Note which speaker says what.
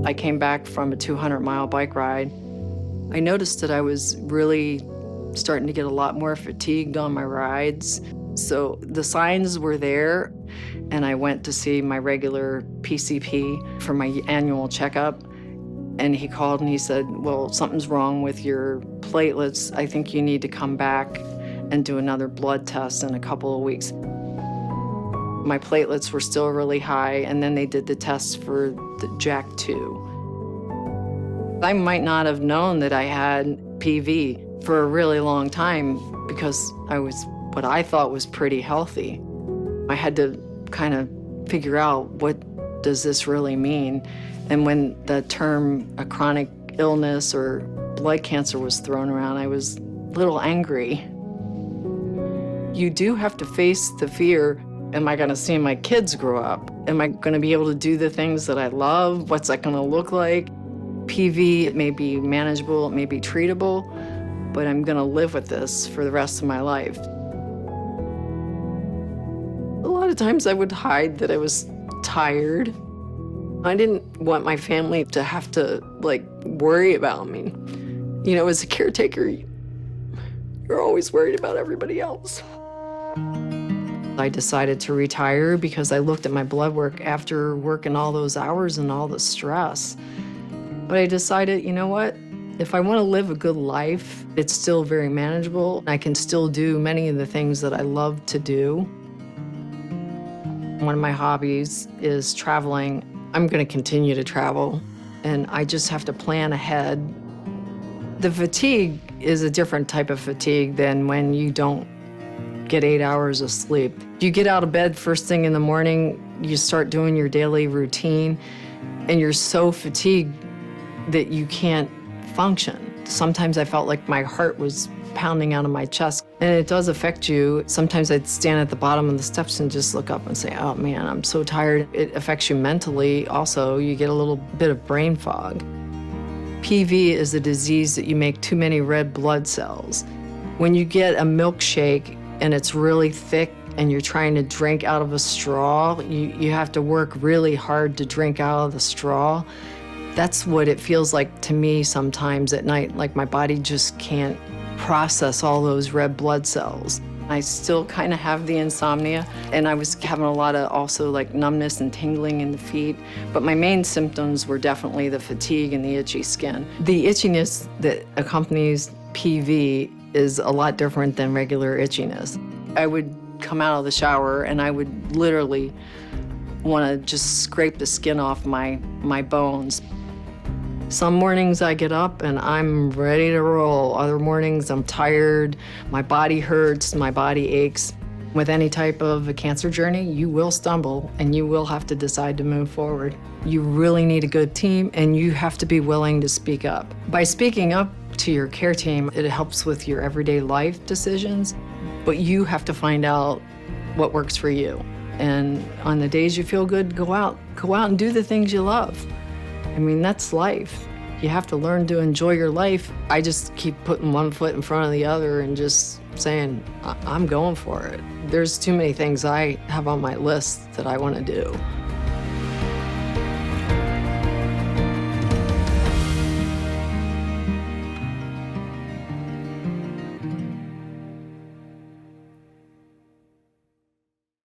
Speaker 1: I came back from a 200-mile bike ride. I noticed that I was really starting to get a lot more fatigued on my rides. So the signs were there, and I went to see my regular PCP for my annual checkup. And he called and he said, well, something's wrong with your platelets. I think you need to come back and do another blood test in a couple of weeks. My platelets were still really high, and then they did the test for the JAK2. I might not have known that I had PV for a really long time because I was what I thought was pretty healthy. I had to kind of figure out, what does this really mean? And when the term a chronic illness or blood cancer was thrown around, I was a little angry. You do have to face the fear. Am I gonna see my kids grow up? Am I gonna be able to do the things that I love? What's that gonna look like? PV, it may be manageable, it may be treatable, but I'm gonna live with this for the rest of my life. A lot of times I would hide that I was tired. I didn't want my family to have to, worry about me. You know, as a caretaker, you're always worried about everybody else. I decided to retire because I looked at my blood work after working all those hours and all the stress. But I decided, you know what? If I want to live a good life, it's still very manageable. I can still do many of the things that I love to do. One of my hobbies is traveling. I'm going to continue to travel, and I just have to plan ahead. The fatigue is a different type of fatigue than when you don't get 8 hours of sleep. You get out of bed first thing in the morning, you start doing your daily routine, and you're so fatigued that you can't function. Sometimes I felt like my heart was pounding out of my chest, and it does affect you. Sometimes I'd stand at the bottom of the steps and just look up and say, oh man, I'm so tired. It affects you mentally also. You get a little bit of brain fog. PV is a disease that you make too many red blood cells. When you get a milkshake and it's really thick and you're trying to drink out of a straw, you have to work really hard to drink out of the straw. That's what it feels like to me sometimes at night, like my body just can't process all those red blood cells. I still kind of have the insomnia, and I was having a lot of also numbness and tingling in the feet, but my main symptoms were definitely the fatigue and the itchy skin. The itchiness that accompanies PV is a lot different than regular itchiness. I would come out of the shower and I would literally want to just scrape the skin off my bones. Some mornings I get up and I'm ready to roll. Other mornings I'm tired, my body hurts, my body aches. With any type of a cancer journey, you will stumble and you will have to decide to move forward. You really need a good team, and you have to be willing to speak up. By speaking up to your care team, it helps with your everyday life decisions, but you have to find out what works for you. And on the days you feel good, go out and do the things you love. I mean, that's life. You have to learn to enjoy your life. I just keep putting one foot in front of the other and just saying, I'm going for it. There's too many things I have on my list that I want to do.